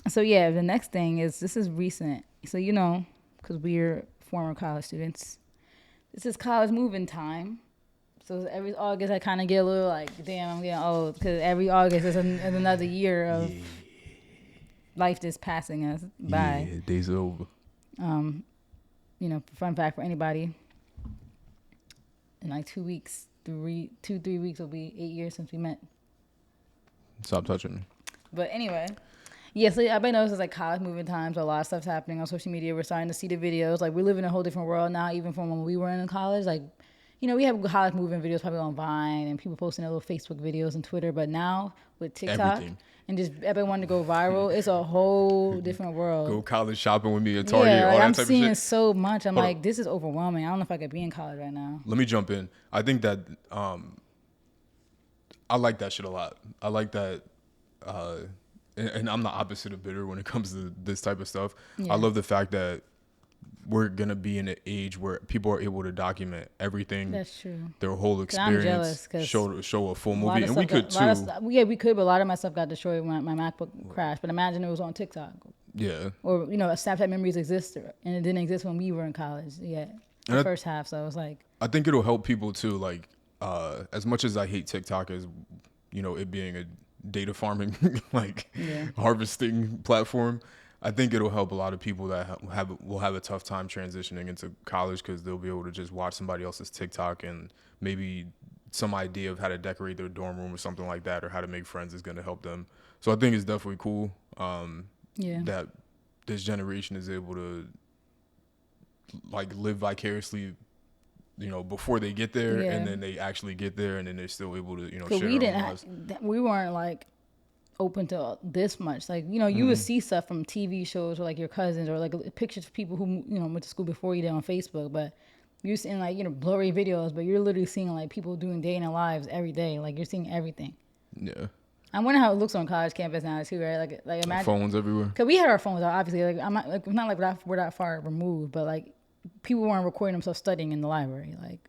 So yeah, the next thing is this is recent. So because we're former college students, this is college moving time. So every August, I kind of get a little like, damn, I'm getting old because every August is another year of Yeah. life just passing us by. Yeah. Days are over. Um, fun fact for anybody: in like 2 weeks, 3 weeks will be 8 years since we met. Stop touching me. But anyway, yeah, so I've been noticing like college moving times. A lot of stuff's happening on social media. We're starting to see the videos. Like we live in a whole different world now, even from when we were in college. Like, we have college moving videos probably on Vine and people posting their little Facebook videos and Twitter. But now with TikTok Everything. and just everyone to go viral, it's a whole different world. Go college shopping with me at Target, Yeah, all like that I'm type of seeing shit. so much. I'm Hold up. like, this is overwhelming. I don't know if I could be in college right now. Let me jump in. I think that I like that shit a lot. I like that, uh, and I'm the opposite of bitter when it comes to this type of stuff. I Yeah, love the fact that we're gonna be in an age where people are able to document everything, that's true. their whole 'Cause I'm experience, jealous because show a full a lot movie, of and we stuff got could a lot of too. yeah, we could, but a lot of my stuff got destroyed when my MacBook crashed. But imagine it was on TikTok, Yeah, or Snapchat memories exist, and it didn't exist when we were in college yet. The and first half, so it was like, I think it'll help people too. Like, as much as I hate TikTok as it being a data farming like yeah, harvesting platform, I think it'll help a lot of people that will have a tough time transitioning into college because they'll be able to just watch somebody else's TikTok and maybe some idea of how to decorate their dorm room or something like that, or how to make friends is going to help them. So I think it's definitely cool yeah, that this generation is able to like live vicariously, before they get there, and yeah. then they actually get there, and then they're still able to, Cause share we their own didn't, lives. we weren't like open to this much. Like you would see stuff from TV shows or like your cousins or like pictures of people who went to school before you did on Facebook, but you're seeing like blurry videos, but you're literally seeing like people doing day in their lives every day. Like you're seeing everything. Yeah, I wonder how it looks on college campus now too, right? Like imagine, phones everywhere. cause we had our phones out, obviously. Like I'm not like it's not like we're that far removed, but like people weren't recording themselves studying in the library, like.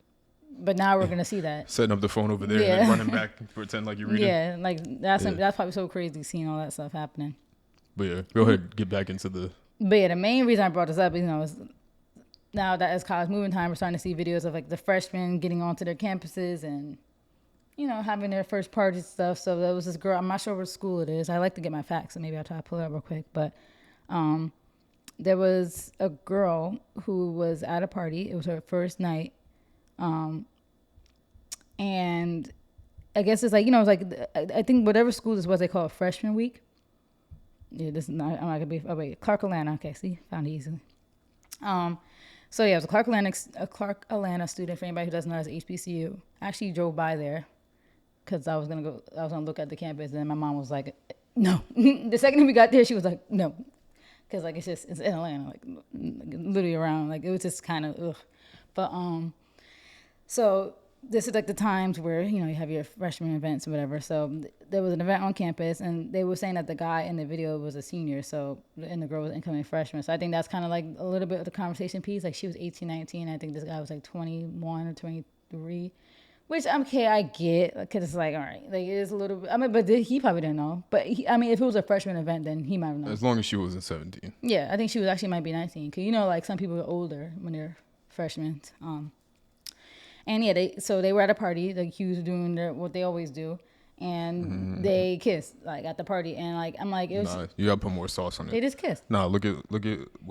But now we're gonna see that. Setting up the phone over there and then Yeah, running back and pretend like you're reading. yeah. Like that's Yeah, that's probably so crazy seeing all that stuff happening. but yeah, go ahead, get back into the. But yeah, the main reason I brought this up, is now that as college moving time, we're starting to see videos of like the freshmen getting onto their campuses and having their first parties and stuff. So there was this girl. I'm not sure what school it is. I like to get my facts, so maybe I'll try to pull it up real quick. But there was a girl who was at a party. It was her first night, and I guess it's like it's like I think whatever school this was, they call it freshman week. Yeah, this is not. I'm not gonna be. Oh wait, Clark Atlanta. Okay, see, found it easily. So yeah, it was a Clark Atlanta student. For anybody who doesn't know, it's HBCU. I actually drove by there because I was gonna look at the campus, and my mom was like, "No." The second we got there, she was like, "No," because like it's in Atlanta, like literally around. Like it was just kind of ugh. But so this is like the times where you have your freshman events or whatever. So there was an event on campus, and they were saying that the guy in the video was a senior, so and the girl was incoming freshman. So I think that's kind of like a little bit of the conversation piece. Like she was 18, 19. I think this guy was like 21 or 23. Which okay, I get because it's like all right, like it is a little bit. I mean, but he probably didn't know. But if it was a freshman event, then he might have known. As long as she wasn't 17. Yeah, I think she was actually might be 19. Cause like some people are older when they're freshmen. And yeah, they were at a party. Like he was doing what they always do, and they kissed like at the party. And like I'm like it was Nah, you gotta put more sauce on they it. just kissed. Nah, look at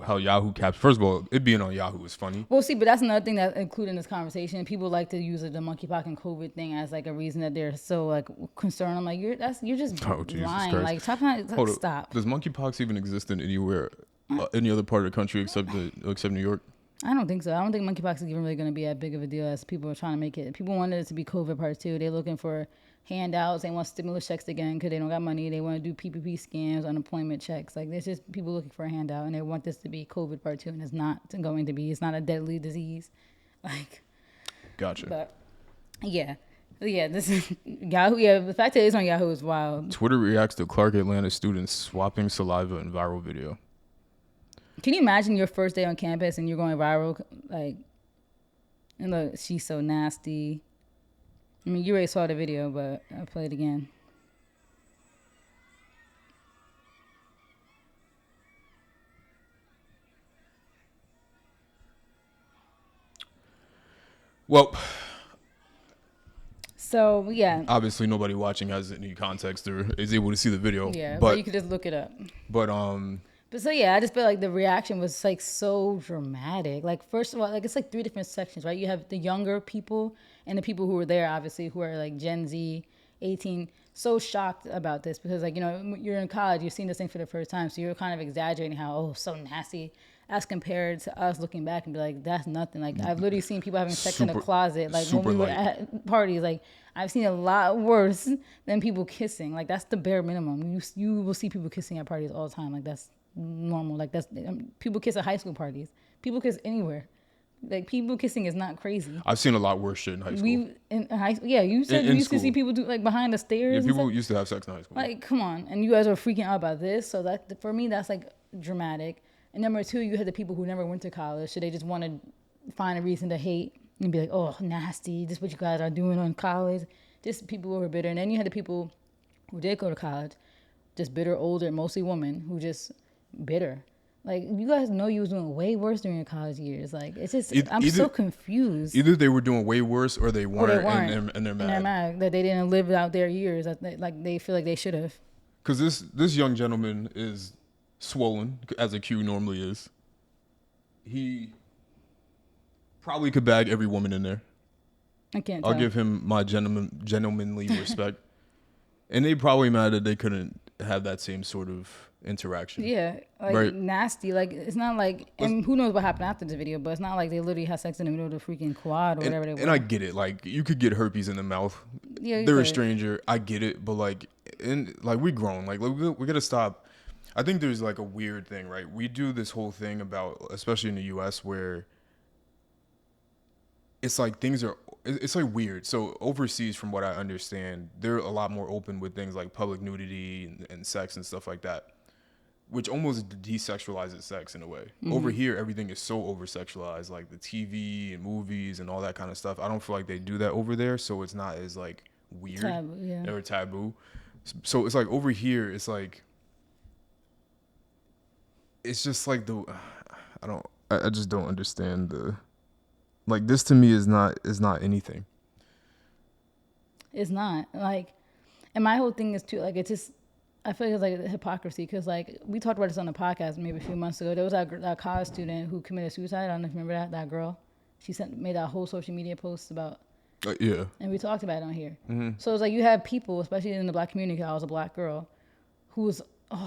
how Yahoo caps. First of all, it being on Yahoo is funny. Well, see, but that's another thing that's included in this conversation. People like to use the monkeypox and COVID thing as like a reason that they're so like concerned. I'm like you're just Oh Jesus lying. Christ! Like Hold up. stop. Does monkeypox even exist in any other part of the country except New York? I don't think so. I don't think monkeypox is even really going to be that big of a deal as people are trying to make it. People wanted it to be COVID part two. They're looking for handouts. They want stimulus checks again because they don't got money. They want to do PPP scams, unemployment checks. Like there's just people looking for a handout, and they want this to be COVID part two, and it's not going to be. It's not a deadly disease. Like, Gotcha. but yeah. This is Yahoo. Yeah, the fact that it's on Yahoo is wild. Twitter reacts to Clark Atlanta students swapping saliva in viral video. Can you imagine your first day on campus and you're going viral? Like, and look, she's so nasty. I mean, you already saw the video, but I'll play it again. Well, So yeah, obviously nobody watching has any context or is able to see the video. yeah, but But you could just look it up. but But so yeah, I just feel like the reaction was like so dramatic. Like first of all, like it's like three different sections, right? You have the younger people and the people who were there, obviously, who are like Gen Z, 18, so shocked about this because like you're in college, you're seeing this thing for the first time, so you're kind of exaggerating how so nasty, as compared to us looking back and be like that's nothing. Like I've literally seen people having sex in a super closet, like when super we were light. at parties, like. I've seen a lot worse than people kissing. Like that's the bare minimum. You will see people kissing at parties all the time. Like that's normal. Like that's people kiss at high school parties. People kiss anywhere. Like people kissing is not crazy. I've seen a lot worse shit in high school. We in high school, yeah. You said In you used to see school. people do like behind the Yeah, stairs. And people stuff. used to have sex in high school. Like come on, and you guys are freaking out about this. So that for me, that's like dramatic. And number two, you had the people who never went to college, so they just want to find a reason to hate and be like, oh, nasty. This is what you guys are doing in college. Just people who were bitter. And then you had the people who did go to college, just bitter, older, mostly women, who just bitter. Like you guys know you was doing way worse during your college years. Like it's just I'm so confused. Either they were doing way worse or they weren't, and they're mad. And they're mad that they didn't live out their years. That they feel like they should have. Because this young gentleman is swollen, as a Q normally is. He probably could bag every woman in there. I can't. I'll tell. give him my gentlemanly respect. And they probably mad that they couldn't have that same sort of interaction. Yeah, like Right. nasty. Like it's not like, and who knows what happened after the video, but it's not like they literally had sex in the middle of the freaking quad or whatever they were. And I get it. Like you could get herpes in the mouth. Yeah, you They're a could. stranger. I get it, but like, we grown. Like we gotta stop. I think there's like a weird thing, right? We do this whole thing about, especially in the U.S., where it's like it's like weird. So overseas, from what I understand, they're a lot more open with things like public nudity and sex and stuff like that, which almost desexualizes sex in a way. Mm-hmm. Over here, everything is so over sexualized, like the TV and movies and all that kind of stuff. I don't feel like they do that over there, so it's not as like weird or taboo. So it's like over here, it's like it's just like I just don't understand like this to me is not anything. It's not like, and my whole thing is too like it's just. I feel like it's like hypocrisy because like we talked about this on the podcast maybe a few months ago. There was that college student who committed suicide. I don't know if you remember that girl. She made that whole social media post about. Yeah. And we talked about it on here. Mm-hmm. So it's like you have people, especially in the black community. I was a black girl, who was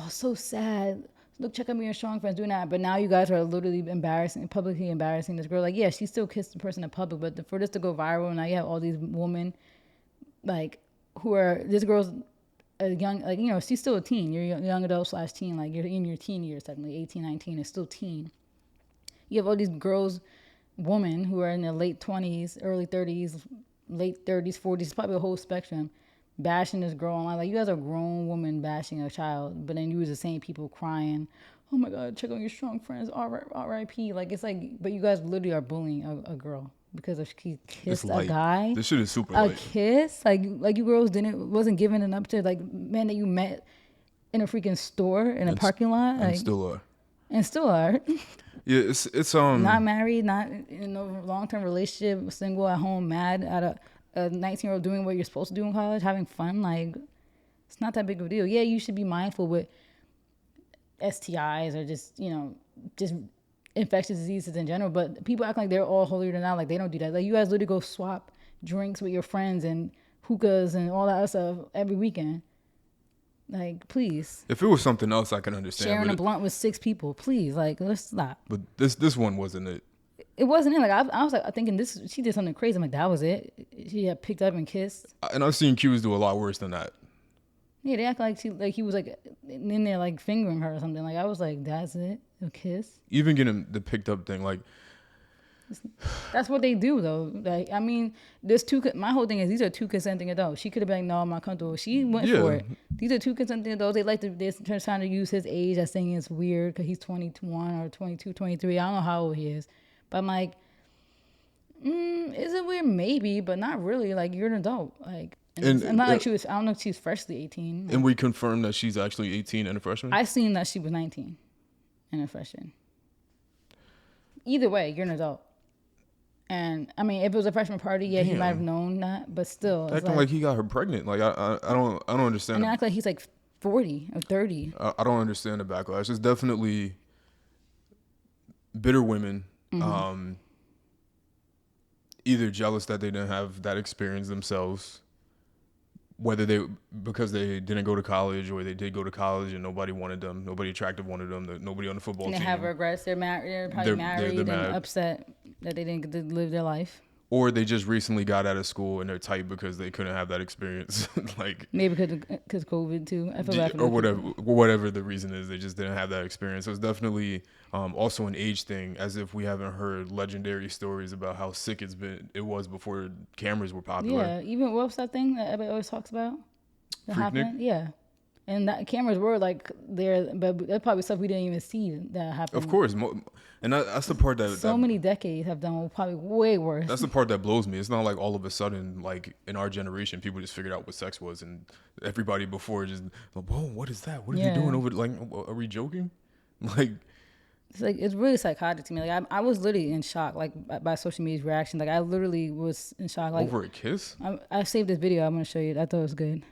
so sad. Look, check out me and strong friends doing that. But now you guys are literally publicly embarrassing this girl. Like, yeah, she still kissed the person in public, but for this to go viral, now you have all these women, like, who are this girl's a young, like, she's still a teen. You're a young adult / teen. Like, you're in your teen years, technically. 18, 19 is still teen. You have all these girls, women who are in their late 20s, early 30s, late 30s, 40s, probably a whole spectrum, bashing this girl online. Like, you guys are a grown woman bashing a child, but then you was the same people crying, oh my God, check on your strong friends, R.I.P. Like, it's like, but you guys literally are bullying a girl because she kissed a guy. This shit is super a light. Kiss? Like you girls wasn't giving it up to, like, men that you met in a freaking store, in a parking lot. And like, still are. And still are. Yeah, it's not married, not in a long-term relationship, single at home, mad at a 19-year-old doing what you're supposed to do in college, having fun. Like, it's not that big of a deal. Yeah, you should be mindful with STIs or just infectious diseases in general, but people act like they're all holier than thou. Like, they don't do that. Like, you guys literally go swap drinks with your friends and hookahs and all that other stuff every weekend. Like, please. If it was something else, I can understand. Sharing a blunt with 6 people, please. Like, let's stop. But this one wasn't it. It wasn't it. Like, I was like thinking she did something crazy. I'm like, that was it. She had picked up and kissed. And I've seen Q's do a lot worse than that. Yeah, they act like he was like in there like fingering her or something. Like, I was like, that's it, a kiss. Even getting the picked up thing, like. That's what they do, though. Like, I mean, there's two. My whole thing is these are 2 consenting adults. She could have been like, no, I'm not comfortable. She went for it. These are 2 consenting adults. They're trying to use his age as saying it's weird because he's 21 or 22, 23. I don't know how old he is, but I'm like, is it weird? Maybe, but not really. Like, you're an adult. Like, and not like she was. I don't know if she's freshly 18. Like, and we confirmed that she's actually 18 and a freshman. I seen that she was 19 and a freshman. Either way, you're an adult. And I mean, if it was a freshman party, yeah, he might have Damn. known that, but still, it's Acting like he got her pregnant. Like I don't understand. and act like he's like 40 or 30. I don't understand the backlash. It's definitely bitter women, either jealous that they didn't have that experience themselves, whether they because they didn't go to college or they did go to college and nobody wanted them, nobody attractive wanted them, nobody on the football And they team, have regrets. They're married. They're probably married they're and mad. upset that they didn't get to live their life. or they just recently got out of school and they're tight because they couldn't have that experience, like Maybe because COVID too. I feel bad for or those whatever the reason is, they just didn't have that experience. So it's definitely also an age thing, as if we haven't heard legendary stories about how sick it was before cameras were people. popular. Yeah, even what's that thing that everybody always talks about? That Freaknik? happened. Yeah, and that cameras were like there, but that's probably stuff we didn't even see that happened. Of course, and that's the part that Many decades have done probably way worse. that's the part that blows me. It's not like all of a sudden, like in our generation, people just figured out what sex was, and everybody before just, whoa, what is that? What are you doing over? Like, are we joking? Like, it's really psychotic to me. Like I was literally in shock, like by social media's reaction. Like I literally was in shock. Like over a kiss? I saved this video. I'm gonna show you. I thought it was good.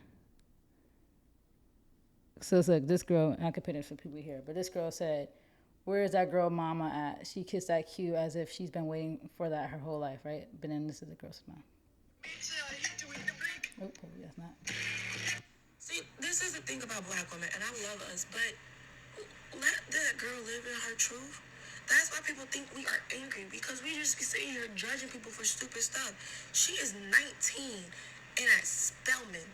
So it's like this girl. I could put it for people here, but this girl said, "Where is that girl mama at? She kissed that cue as if she's been waiting for that her whole life, right?" But then this is the girl's smile. Oh, probably that's not. See, this is the thing about black women, and I love us, but let that girl live in her truth. That's why people think we are angry, because we just be sitting here judging people for stupid stuff. She is 19 and at Spelman.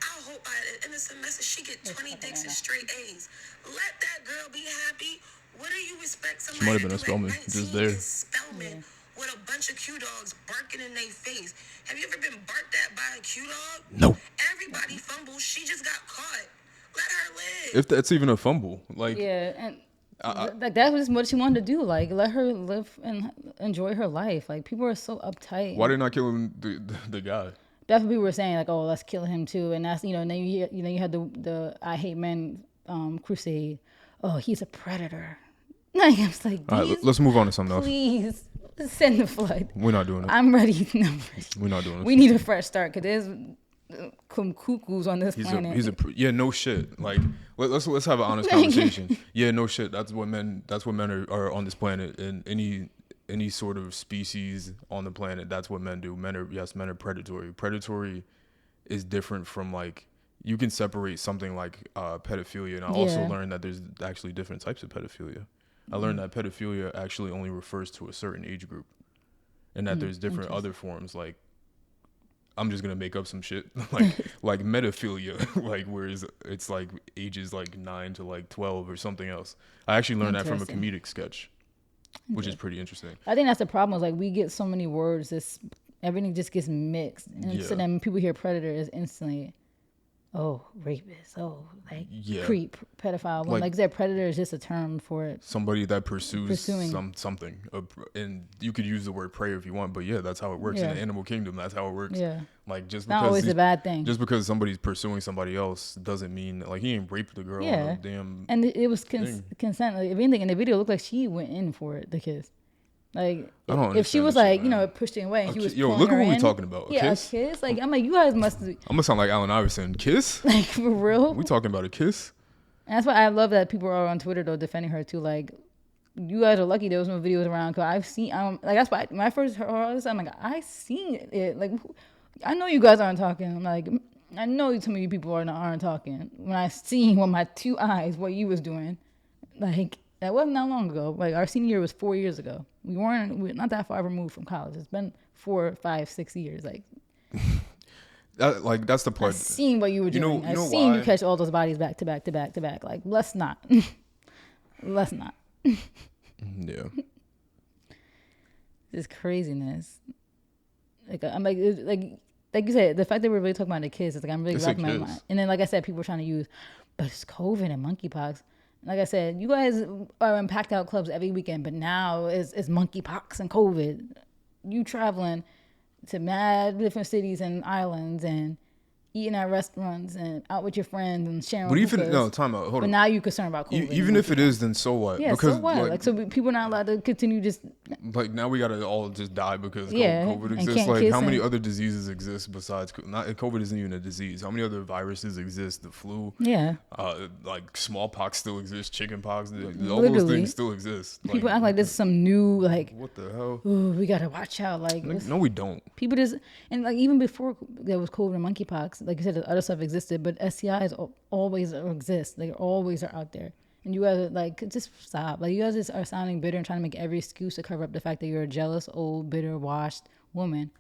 I hope by the end of the semester she get 20 dicks and straight A's. Let that girl be happy. What do you expect somebody She might have to been a do Spelman, at 19 just there. in Spelman with a bunch of Q dogs barking in their face? Have you ever been barked at by a Q dog? No. Everybody fumbles. She just got caught. Let her live. If that's even a fumble, like Yeah, and like that was what she wanted to do. Like let her live and enjoy her life. Like people are so uptight. why they not killing the guy? That's what people were saying. Like, oh, let's kill him too. And that's and then you had the I Hate Men crusade. Oh, he's a predator. Like I was like, All right, let's move on to something else. please send the flood. We're not doing it. I'm ready. No, I'm ready. We're not doing it. We need a fresh start because there's some cuckoos on this planet. Yeah, no shit. Like let's have an honest conversation. Yeah, no shit. That's what men are on this planet, and any sort of species on the planet. That's what men do. Men are predatory. Predatory is different from, like, you can separate something like pedophilia, and I also learned that there's actually different types of pedophilia. I learned that pedophilia actually only refers to a certain age group, and that there's different other forms. Like, I'm just gonna make up some shit like metaphilia, like whereas it's like ages like 9 to like 12 or something else. I actually learned that from a comedic sketch, which is pretty interesting. I think that's the problem. Is like we get so many words, everything just gets mixed, and so then when people hear predator is instantly, oh, rapist, oh, like creep, pedophile. Like I said, predator is just a term for it. Somebody that pursuing something, and you could use the word prey if you want, but yeah, that's how it works in the animal kingdom. That's how it works. Yeah, like just not because always a bad thing. Just because somebody's pursuing somebody else doesn't mean like he ain't raped the girl. Yeah, on the damn. And it was consent. Like, if anything, in the video, it looked like she went in for it. The kiss. Like, if she was like, pushed it away and he was look at what we talking about. A kiss? Like, I'm like, you guys must. I'm gonna sound like Allen Iverson. Kiss? Like, for real? We talking about a kiss? And that's why I love that people are on Twitter, though, defending her, too. Like, you guys are lucky there was no videos around, because I've seen, like, that's why when I first heard all this, I'm like, I seen it. Like, I know you guys aren't talking. Like, I know some of you people aren't talking. When I seen with my 2 eyes what you was doing, like, that wasn't that long ago. Like, our senior year was 4 years ago. We're not that far removed from college. It's been 4, 5, 6 years. Like, that's the part. I've seen what you were doing. I've seen you catch all those bodies back to back to back to back. Like, let's not. Let's not. Yeah. This craziness. Like, I'm like you said, the fact that we're really talking about the kids is like, I'm really wrapping my mind. And then, like I said, people are trying to use, but it's COVID and monkeypox. Like I said, you guys are in packed out clubs every weekend, but now it's monkeypox and COVID. You traveling to mad different cities and islands and eating at restaurants and out with your friends and sharing. But even time out. Hold on. But now you're concerned about COVID. Even if it is, then so what? Yeah, because so what? Like, so people are not allowed to continue just like now we gotta all just die because Yeah, COVID and exists. can't Like kiss how many and- other diseases exist besides not COVID isn't even a disease. How many other viruses exist? The flu, Yeah. like smallpox still exists, chickenpox, all those Literally. things still exist. People act like this is some new, like, what the hell? ooh, we gotta watch out. Like, No, we don't. people just, and like even before there was COVID and monkeypox, like you said, the other stuff existed, but STIs always exist. They always are out there. And you guys are like, just stop. Like, you guys just are sounding bitter and trying to make every excuse to cover up the fact that you're a jealous, old, bitter, washed woman.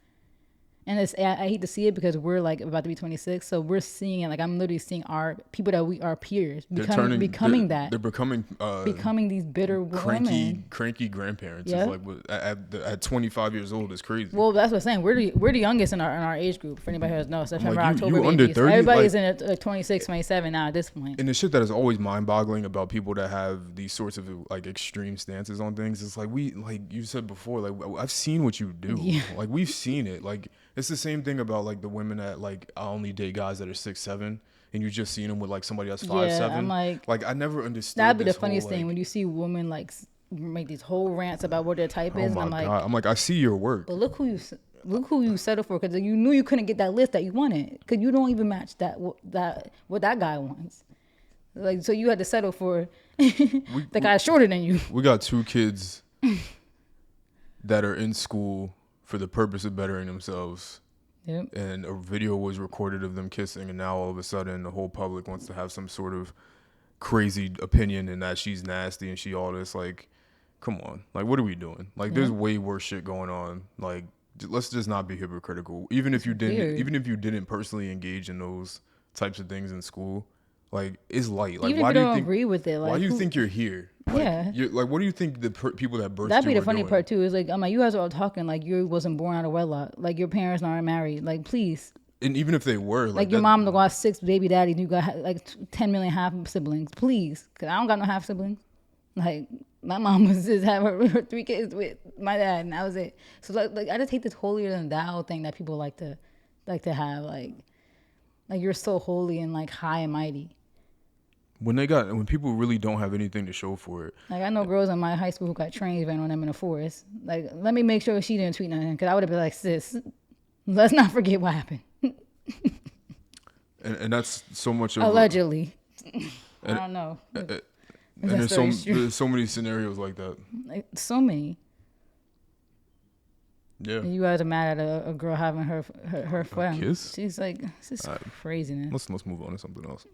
And I hate to see it because we're like about to be 26, so we're seeing it. Like, I'm literally seeing our people that we are peers becoming They're becoming becoming these bitter women. cranky grandparents. Yeah. It's like at 25 years old, it's crazy. Well, that's what I'm saying. We're the youngest in our age group. For anybody who doesn't know, September, Like, October, you under babies. 30, Everybody's like- in 26, 27 now at this point. And the shit that is always mind-boggling about people that have these sorts of like extreme stances on things, it's like like you said before, like I've seen what you do. Yeah. Like we've seen it. Like it's the same thing about like the women that like I only date guys that are 6'7", and you just seen them with like somebody that's 5'7". I'm like I never understood. that'd be the this funniest whole, thing like, when you see women like make these whole rants about what their type oh is, and my I'm like, god! I'm like I see your work. but look who you settled for, because you knew you couldn't get that list that you wanted, because you don't even match what that guy wants. Like, so you had to settle for the guy shorter than you. We got 2 kids that are in school for the purpose of bettering themselves. Yep. And a video was recorded of them kissing, and now all of a sudden the whole public wants to have some sort of crazy opinion and that she's nasty and she all this. Like, come on, like what are we doing? Like there's way worse shit going on. Like let's just not be hypocritical. Even if you didn't personally engage in those types of things in school, like it's light. Like Even why if do you you don't think agree with it, like, why do you think you're here? Like, Yeah. you're, like what do you think the people that birthed that'd be you the are funny doing? part too. Is like, I'm like, you guys are all talking like you wasn't born out of wedlock, like your parents aren't married. Like, please, And even if they were, like your mom got 6 baby daddies, you got like 10 million half siblings. Please, because I don't got no half siblings. Like, my mom was just have her 3 kids with my dad, and that was it. So like I just hate this holier than thou thing that people like to have. Like you're so holy and like high and mighty. when people really don't have anything to show for it. Like, I know girls in my high school who got trains ran on them in the forest. Like, let me make sure she didn't tweet nothing, because I would have been like, sis, let's not forget what happened. And that's so much of Allegedly. I don't know. and That's very true. there's so many scenarios like that. Like, so many. Yeah. And you guys are mad at a girl having her friend. kiss? She's like, this is craziness. Let's move on to something else.